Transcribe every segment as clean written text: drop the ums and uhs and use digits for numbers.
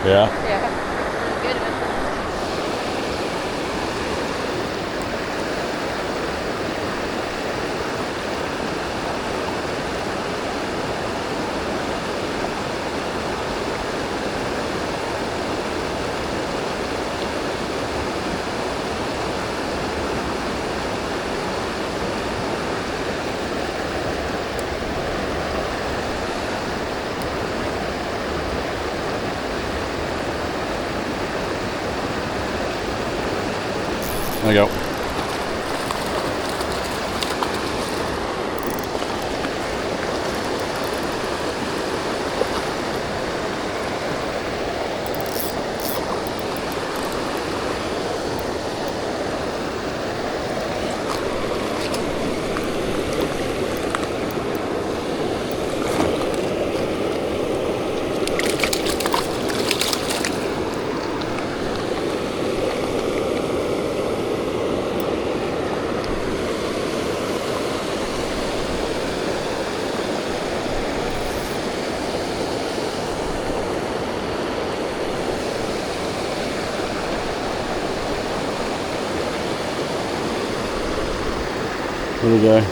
Yeah. Yeah. Good. There you go. There we go.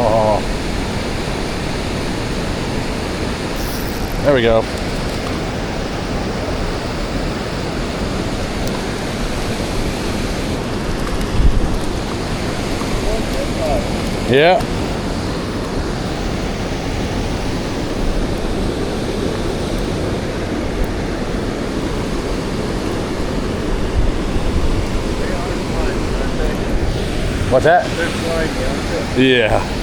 Oh. There we go. Yeah. What's that? Yeah.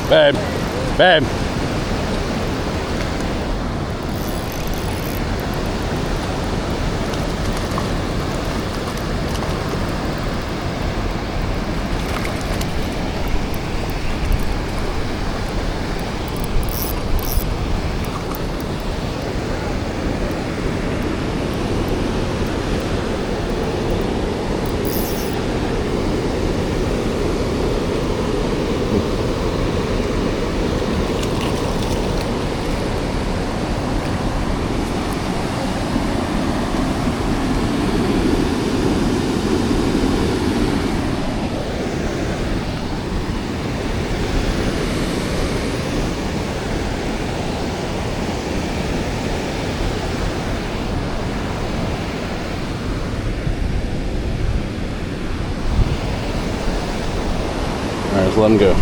Babe, babe. let them go.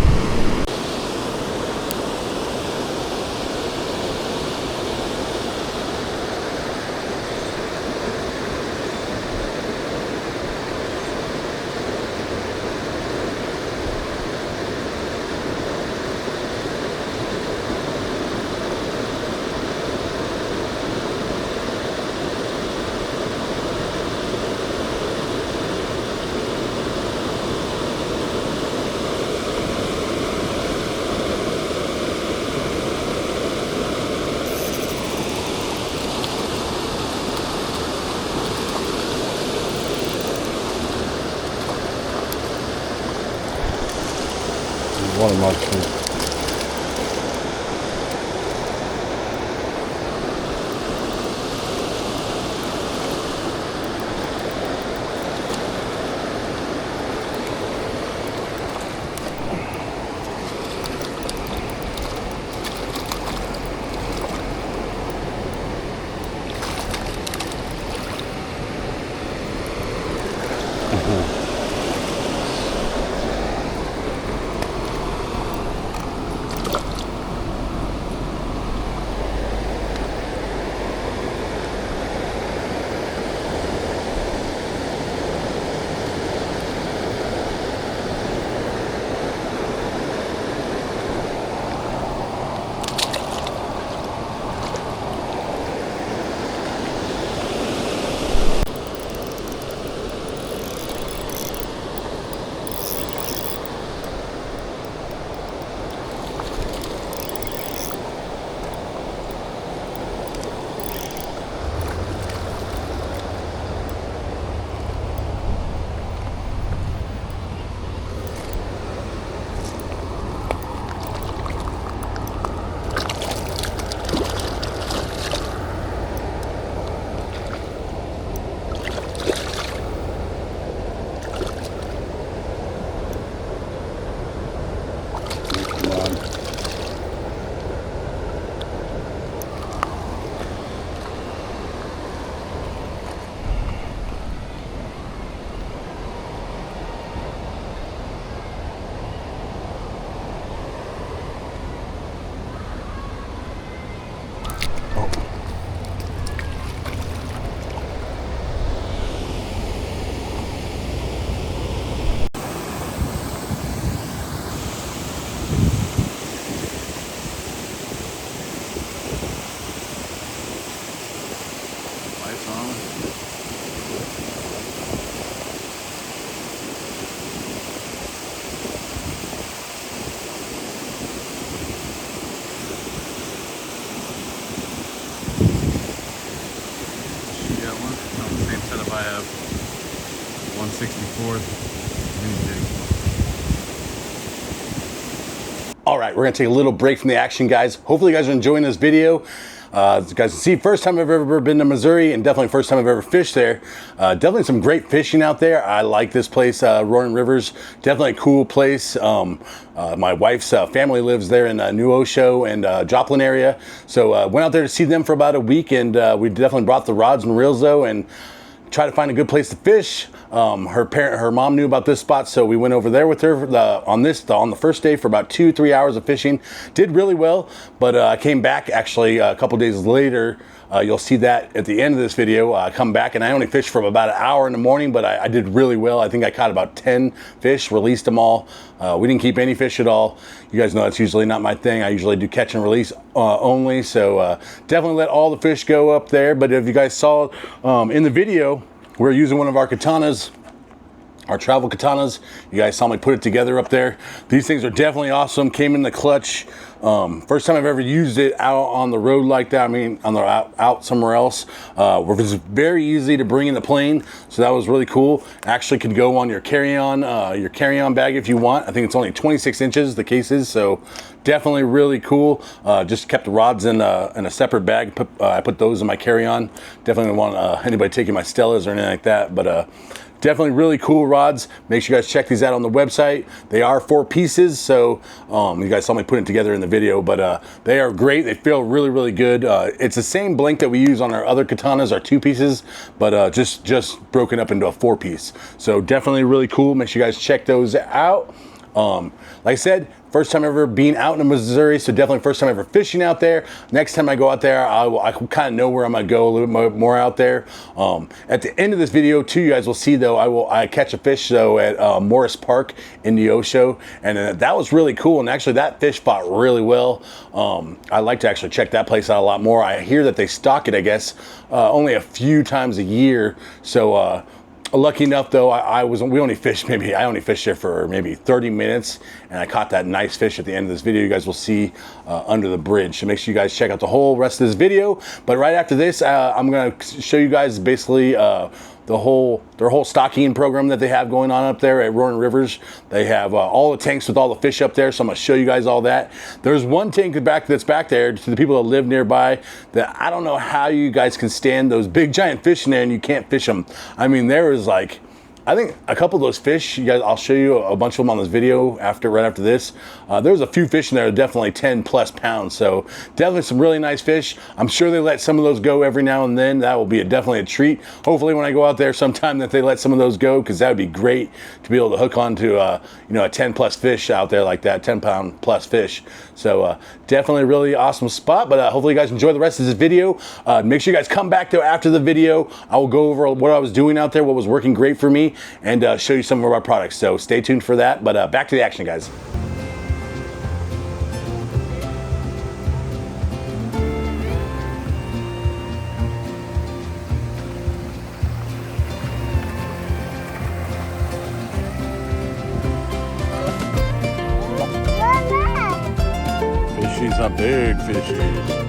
One month. I have 1/64 mini jig. All right, we're gonna take a little break from the action, guys. Hopefully you guys are enjoying this video. As you guys can see, first time I've ever been to Missouri, and definitely first time I've ever fished there. Definitely some great fishing out there. I like this place, Roaring Rivers. Definitely a cool place. My wife's family lives there in Neosho and Joplin area. So went out there to see them for about a week, and we definitely brought the rods and reels though, and try to find a good place to fish. Her mom knew about this spot, so we went over there with her on the first day for about 2-3 hours of fishing. Did really well, but I came back actually a couple days later. You'll see that at the end of this video. I come back and I only fished for about an hour in the morning, but I did really well. I think I caught about 10 fish, released them all. We didn't keep any fish at all. You guys know that's usually not my thing. I usually do catch and release only, so definitely let all the fish go up there. But if you guys saw in the video, we're using one of our katanas, our travel katanas. You guys saw me put it together up there. These things are definitely awesome. Came in the clutch. First time I've ever used it out on the road like that. I mean, out somewhere else. It was very easy to bring in the plane, so that was really cool. Actually could go on your carry-on bag if you want. I think it's only 26 inches, the case is, so definitely really cool. Just kept the rods in a separate bag. I put those in my carry-on. Definitely don't want anybody taking my Stellas or anything like that, but definitely really cool rods. Make sure you guys check these out on the website. They are 4 pieces, so you guys saw me put it together in the video, but they are great. They feel really, really good. It's the same blank that we use on our other katanas, our 2 pieces, but just broken up into a 4 piece. So definitely really cool. Make sure you guys check those out. Like I said, first time ever being out in Missouri, so definitely first time ever fishing out there. Next time I go out there, I kind of know where I'm gonna go a little bit more out there. At the end of this video too, you guys will see though, I catch a fish though at Morse Park in Neosho, and that was really cool. And actually that fish fought really well. I like to actually check that place out a lot more. I hear that they stock it, I guess, only a few times a year. So lucky enough though, I only fished there for maybe 30 minutes, and I caught that nice fish at the end of this video. You guys will see under the bridge. So make sure you guys check out the whole rest of this video. But right after this, I'm gonna show you guys basically their whole stocking program that they have going on up there at Roaring Rivers. They have all the tanks with all the fish up there, so I'm gonna show you guys all that. There's one tank that's back there to the people that live nearby that I don't know how you guys can stand those big giant fish in there and you can't fish them. I mean, there is like, I think a couple of those fish, you guys, I'll show you a bunch of them on this video right after this. There's a few fish in there, definitely 10 plus pounds. So definitely some really nice fish. I'm sure they let some of those go every now and then. That will be definitely a treat. Hopefully when I go out there sometime that they let some of those go, because that would be great to be able to hook onto a 10 plus fish out there like that, 10 pound plus fish. So definitely a really awesome spot. But hopefully you guys enjoy the rest of this video. Make sure you guys come back though after the video. I will go over what I was doing out there, what was working great for me, and show you some of our products. So stay tuned for that. But back to the action, guys. Fishies are big fishies.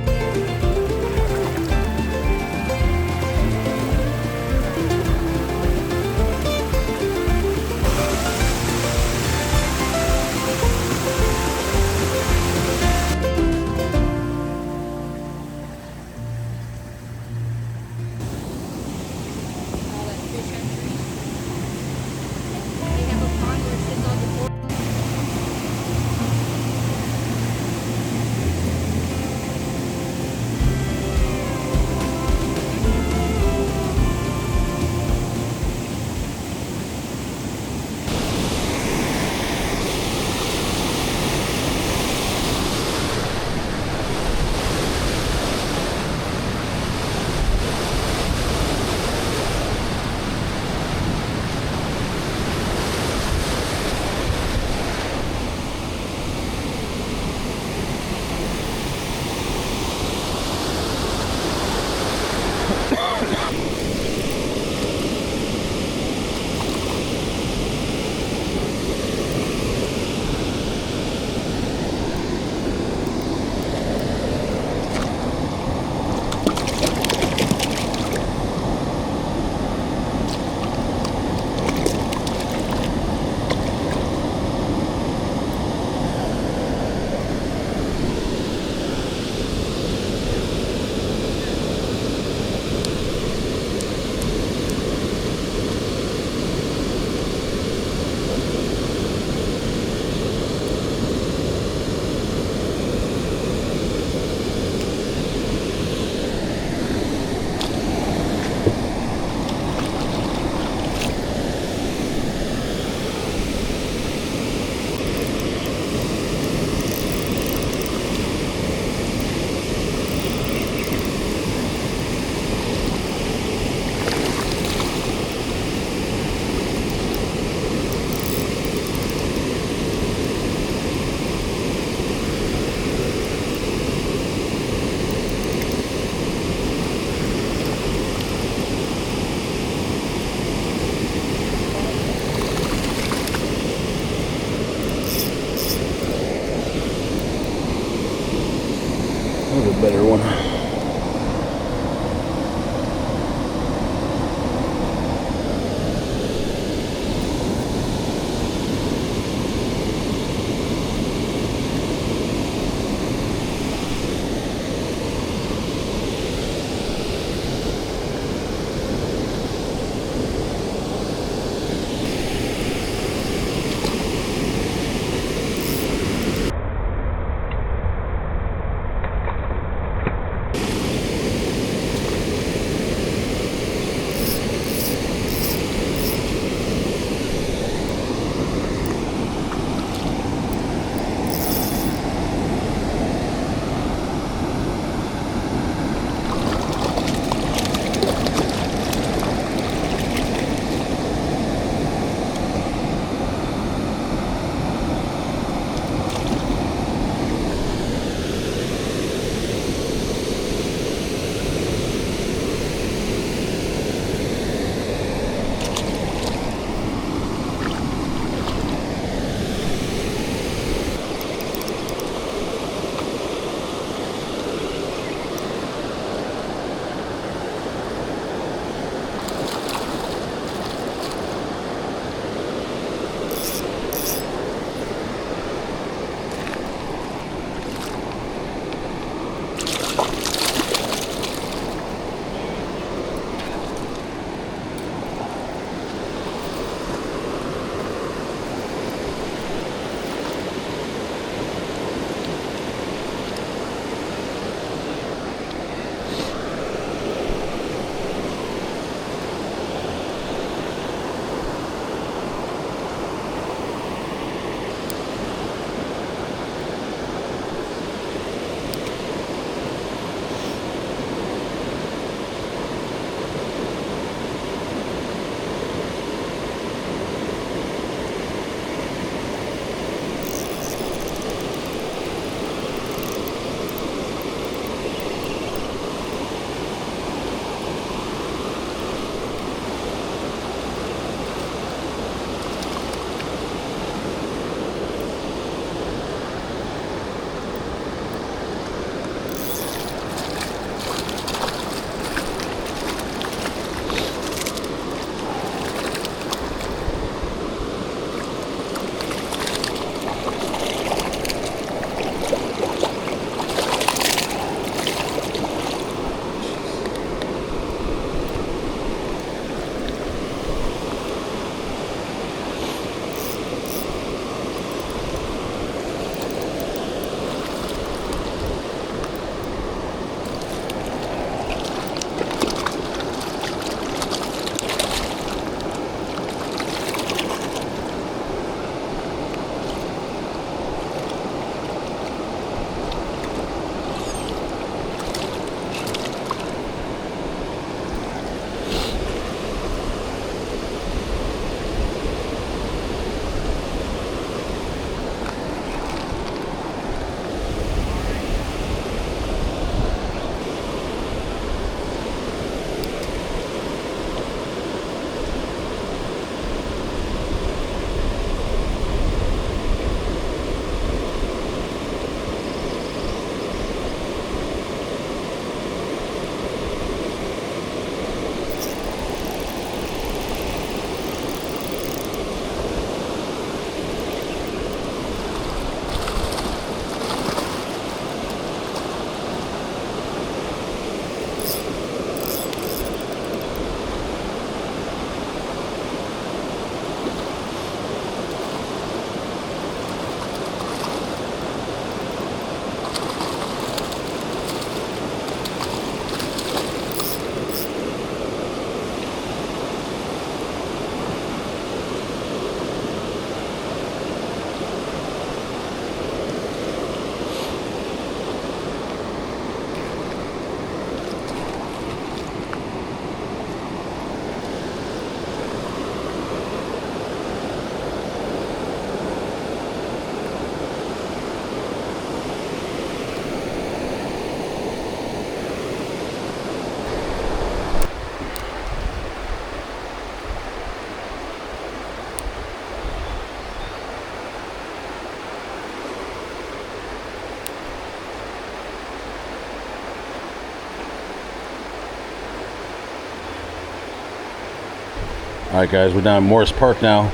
Alright guys, we're down at Morse Park now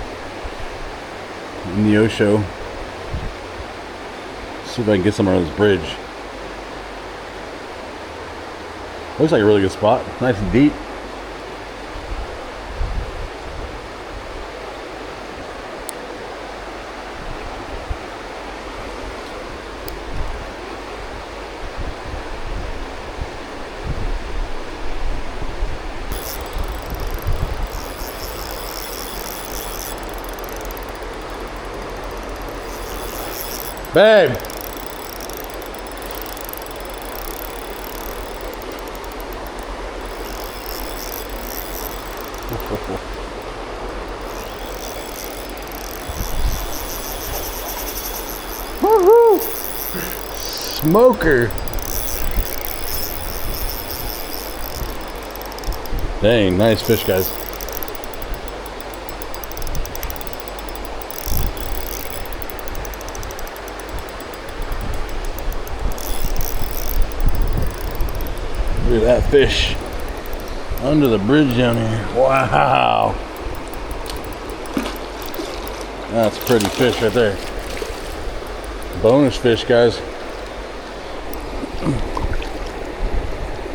in Neosho. See if I can get somewhere on this bridge. Looks like a really good spot. Nice and deep. Babe. Woohoo! Smoker. Dang, nice fish, guys. Look at that fish under the bridge down here. Wow. That's a pretty fish right there. Bonus fish, guys.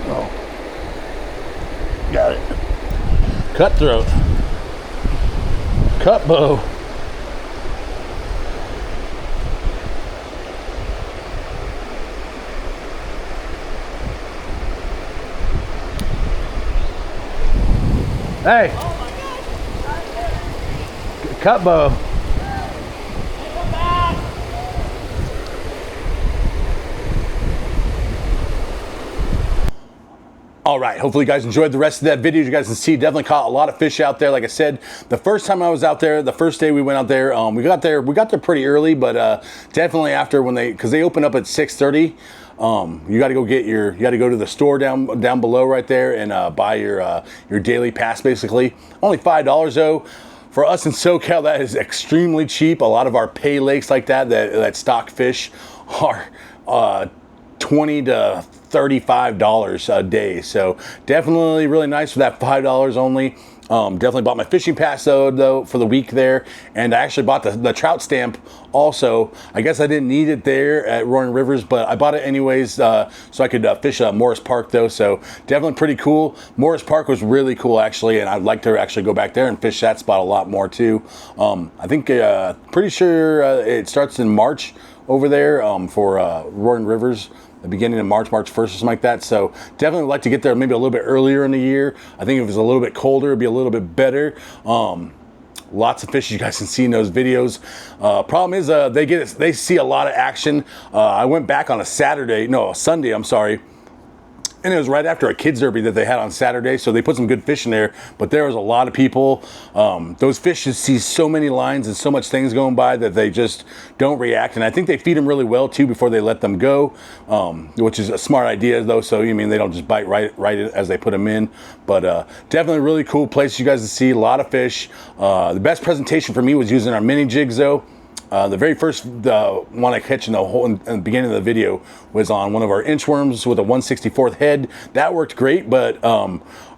Oh. Got it. Cutthroat. Cut bow. Hey. Oh my gosh. Cut bow. All right, hopefully you guys enjoyed the rest of that video. As you guys can see, definitely caught a lot of fish out there. Like I said, the first time I was out there, the first day we went out there, we got there pretty early, but definitely after because they open up at 6:30. You got to go to the store down below right there and buy your daily pass, basically. Only $5 though. For us in SoCal, that is extremely cheap. A lot of our pay lakes like that stock fish are $20 to $35 a day. So definitely really nice for that $5 only. Definitely bought my fishing pass though for the week there, and I actually bought the trout stamp also. I guess I didn't need it there at Roaring Rivers, but I bought it anyways so I could fish at Morse Park though. So definitely pretty cool. Morse Park was really cool actually, and I'd like to actually go back there and fish that spot a lot more too. I think pretty sure it starts in March over there for Roaring Rivers. The beginning of March 1st or something like that. So definitely would like to get there maybe a little bit earlier in the year. I think if it's a little bit colder, it'd be a little bit better. Lots of fish you guys can see in those videos. Problem is they see a lot of action. I went back on a Sunday, I'm sorry. And it was right after a kids derby that they had on Saturday, so they put some good fish in there, but there was a lot of people. Those fish just see so many lines and so much things going by that they just don't react, and I think they feed them really well too before they let them go, which is a smart idea though, so you mean they don't just bite right as they put them in. But definitely a really cool place you guys to see, a lot of fish. The best presentation for me was using our mini jigs though. The very first one I catch in the beginning of the video was on one of our inchworms with a 1/64th head. That worked great, but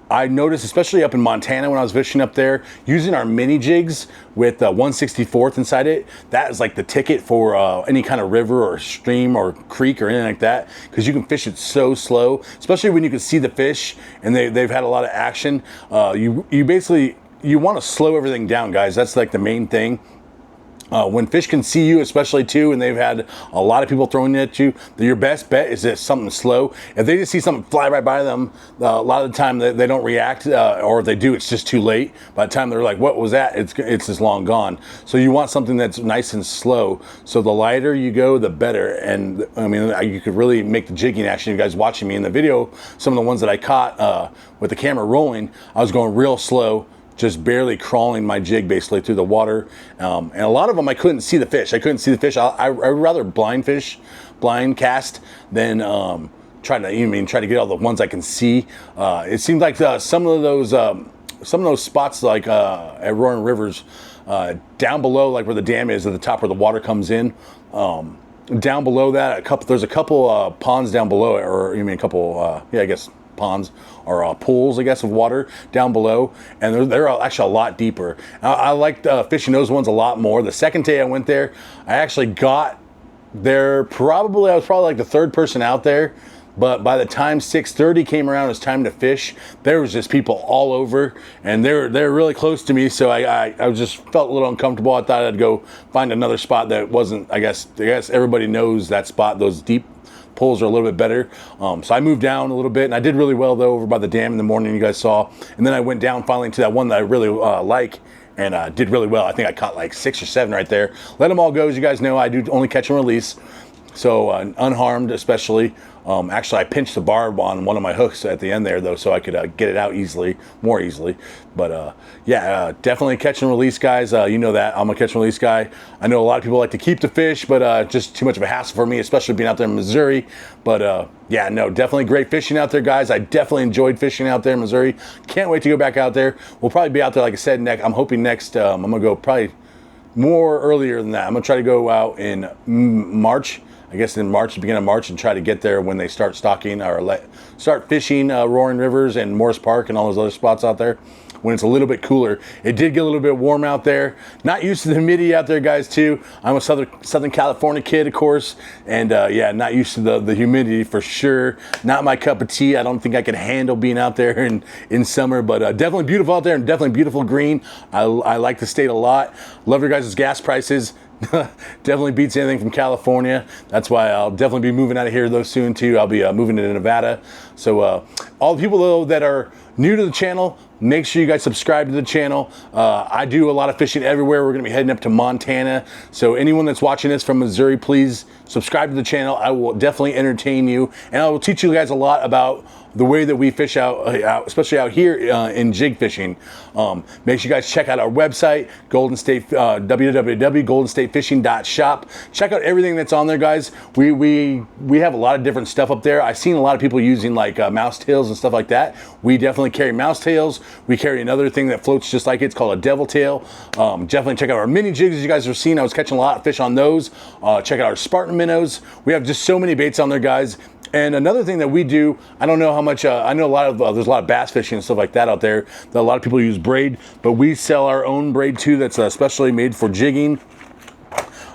I noticed, especially up in Montana when I was fishing up there, using our mini jigs with 1/64th inside it, that is like the ticket for any kind of river or stream or creek or anything like that, because you can fish it so slow, especially when you can see the fish and they've had a lot of action. You want to slow everything down, guys. That's like the main thing. When fish can see you, especially too, and they've had a lot of people throwing it at you, your best bet is that something slow. If they just see something fly right by them, a lot of the time they don't react, or if they do, it's just too late. By the time they're like, what was that? It's just long gone. So you want something that's nice and slow. So the lighter you go, the better. And I mean, you could really make the jigging action. You guys watching me in the video, some of the ones that I caught with the camera rolling, I was going real slow, just barely crawling my jig basically through the water, and a lot of them I couldn't see the fish. I I'd rather blind cast than try to get all the ones I can see. It seems like some of those spots like at Roaring Rivers, down below, like where the dam is at the top where the water comes in, down below that there's a couple ponds down below it, or you mean a couple I guess ponds or pools, I guess, of water down below, and they're actually a lot deeper. I liked fishing those ones a lot more. The second day I went there, I actually got there I was probably like the third person out there. But by the time 6:30 came around, it was time to fish. There was just people all over, and they're really close to me. So I just felt a little uncomfortable. I thought I'd go find another spot that wasn't. I guess everybody knows that spot. Those deep pools are a little bit better. So I moved down a little bit, and I did really well though over by the dam in the morning. You guys saw, and then I went down finally to that one that I really like. And did really well. I think I caught like 6 or 7 right there. Let them all go. As you guys know, I do only catch and release. So unharmed, especially. Actually, I pinched the barb on one of my hooks at the end there, though, so I could get it out more easily. But yeah, definitely catch and release, guys. You know that I'm a catch and release guy. I know a lot of people like to keep the fish, but just too much of a hassle for me, especially being out there in Missouri. But yeah, no, definitely great fishing out there, guys. I definitely enjoyed fishing out there in Missouri. Can't wait to go back out there. We'll probably be out there, like I said, I'm hoping next. I'm gonna go probably more earlier than that. I'm gonna try to go out in March. I guess in March, beginning of March, and try to get there when they start stocking or start fishing Roaring Rivers and Morse Park and all those other spots out there when it's a little bit cooler. It did get a little bit warm out there. Not used to the humidity out there, guys, too. I'm a Southern California kid, of course, and yeah, not used to the humidity for sure. Not my cup of tea. I don't think I could handle being out there in summer, but definitely beautiful out there and definitely beautiful green. I like the state a lot. Love your guys' gas prices. Definitely beats anything from California. That's why I'll definitely be moving out of here though soon too. I'll be moving to Nevada. So all the people though that are new to the channel, make sure you guys subscribe to the channel. I do a lot of fishing everywhere. We're going to be heading up to Montana. So anyone that's watching this from Missouri, please subscribe to the channel. I will definitely entertain you, and I will teach you guys a lot about the way that we fish out especially out here in jig fishing. Make sure you guys check out our website, www.goldenstatefishing.shop. Check out everything that's on there, guys. We have a lot of different stuff up there. I've seen a lot of people using like mouse tails and stuff like that. We definitely carry mouse tails. We carry another thing that floats just like it's called a devil tail. Definitely check out our mini jigs, as you guys have seen. I was catching a lot of fish on those. Check out our Spartan minnows. We have just so many baits on there, guys. And another thing that we do, I don't know how much, I know there's a lot of bass fishing and stuff like that out there, that a lot of people use braid, but we sell our own braid too that's especially made for jigging.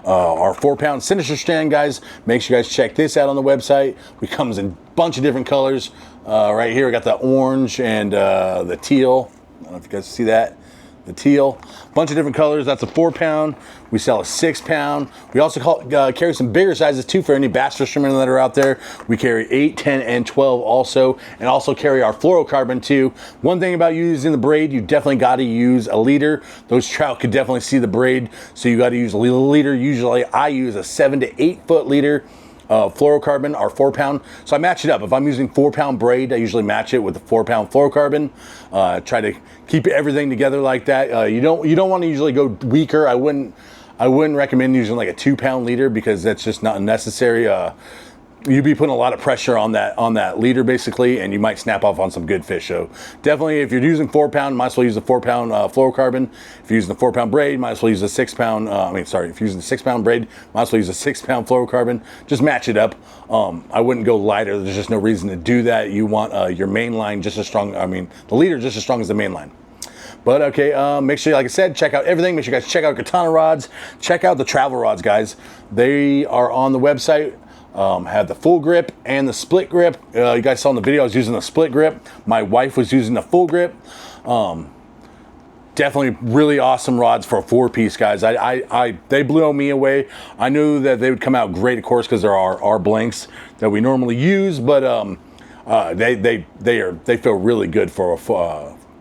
Our 4-pound Sinister Strand, guys. Make sure you guys check this out on the website. It comes in a bunch of different colors. Right here, we got the orange and the teal. I don't know if you guys see that. The teal, bunch of different colors. That's a 4-pound. We sell a 6-pound. We also carry some bigger sizes too for any bass fishermen that are out there. We carry 8, 10, and 12 also, and also carry our fluorocarbon too. One thing about using the braid, you definitely got to use a leader. Those trout could definitely see the braid, so you got to use a leader. Usually I use a 7 to 8 foot leader. Fluorocarbon, our 4-pound. So I match it up. If I'm using 4-pound braid, I usually match it with the 4-pound fluorocarbon. Try to keep everything together like that. You don't want to usually go weaker. I wouldn't recommend using like a 2-pound leader because that's just not necessary. You'd be putting a lot of pressure on that leader basically, and you might snap off on some good fish. So definitely, if you're using 4-pound, might as well use the 4-pound fluorocarbon. If you're using the 4-pound braid, might as well use the 6-pound. If you're using the 6-pound braid, might as well use the 6-pound fluorocarbon. Just match it up. I wouldn't go lighter. There's just no reason to do that. You want your main line just as strong. The leader just as strong as the main line. But okay, make sure, like I said, check out everything. Make sure you guys check out katana rods. Check out the travel rods, guys. They are on the website. Have the full grip and the split grip. You guys saw in the video I was using the split grip. My wife was using the full grip. Definitely really awesome rods for a 4-piece, guys. They blew me away. I knew that they would come out great, of course, because there are our blanks that we normally use, but they feel really good for a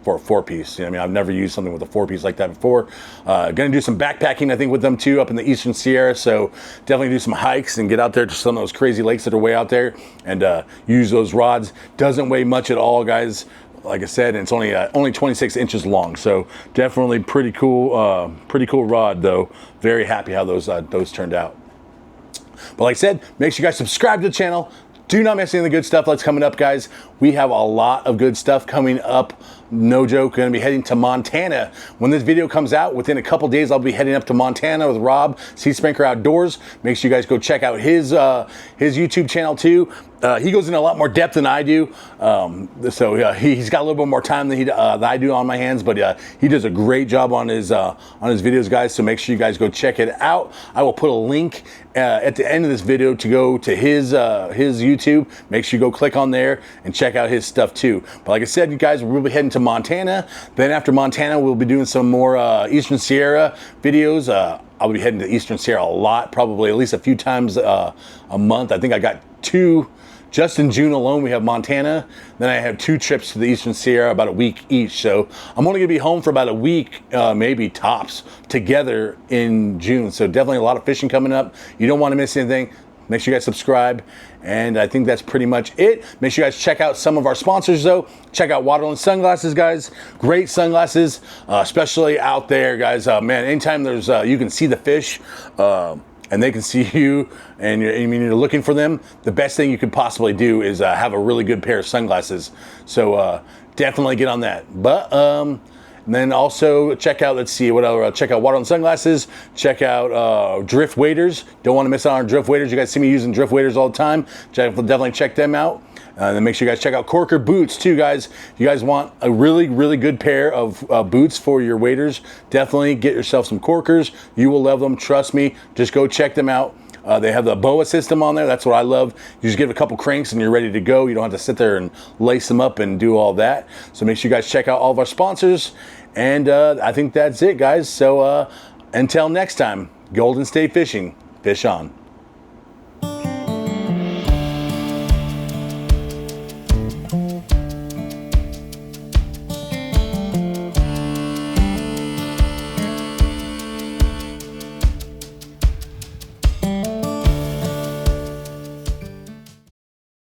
4-piece. You know, I've never used something with a 4-piece like that before. Gonna do some backpacking, I think, with them too, up in the Eastern Sierra. So definitely do some hikes and get out there to some of those crazy lakes that are way out there and use those rods. Doesn't weigh much at all, guys. Like I said, and it's only 26 inches long. So definitely pretty cool rod though. Very happy how those turned out. But like I said, make sure you guys subscribe to the channel. Do not miss any of the good stuff that's coming up, guys. We have a lot of good stuff coming up. No joke, going to be heading to Montana. When this video comes out, within a couple days, I'll be heading up to Montana with Rob, Sea Spanker Outdoors. Make sure you guys go check out his YouTube channel too. He goes into a lot more depth than I do, so he's got a little bit more time than than I do on my hands. But he does a great job on his videos, guys. So make sure you guys go check it out. I will put a link at the end of this video to go to his YouTube. Make sure you go click on there and check out his stuff too. But like I said, you guys, we'll be heading to Montana. Then after Montana, we'll be doing some more Eastern Sierra videos. I'll be heading to Eastern Sierra a lot, probably at least a few times a month. I think I got 2. Just in June alone, we have Montana. Then I have 2 trips to the Eastern Sierra, about a week each. So I'm only gonna be home for about a week, maybe tops, together in June. So definitely a lot of fishing coming up. You don't wanna miss anything. Make sure you guys subscribe. And I think that's pretty much it. Make sure you guys check out some of our sponsors though. Check out Waterland Sunglasses, guys. Great sunglasses, especially out there, guys. Man, anytime there's, you can see the fish, and they can see you, and you're looking for them, the best thing you could possibly do is have a really good pair of sunglasses. So definitely get on that. But and then also check out, let's see, what else? Check out Waterland Sunglasses. Check out drift waders. Don't want to miss out on drift waders. You guys see me using drift waders all the time. Definitely check them out. Then make sure you guys check out Corker boots too, guys. If you guys want a really, really good pair of boots for your waders, definitely get yourself some Corkers. You will love them, trust me. Just go check them out. They have the BOA system on there. That's what I love. You just give it a couple cranks and you're ready to go. You don't have to sit there and lace them up and do all that. So make sure you guys check out all of our sponsors. And I think that's it, guys. So until next time, Golden State Fishing, fish on.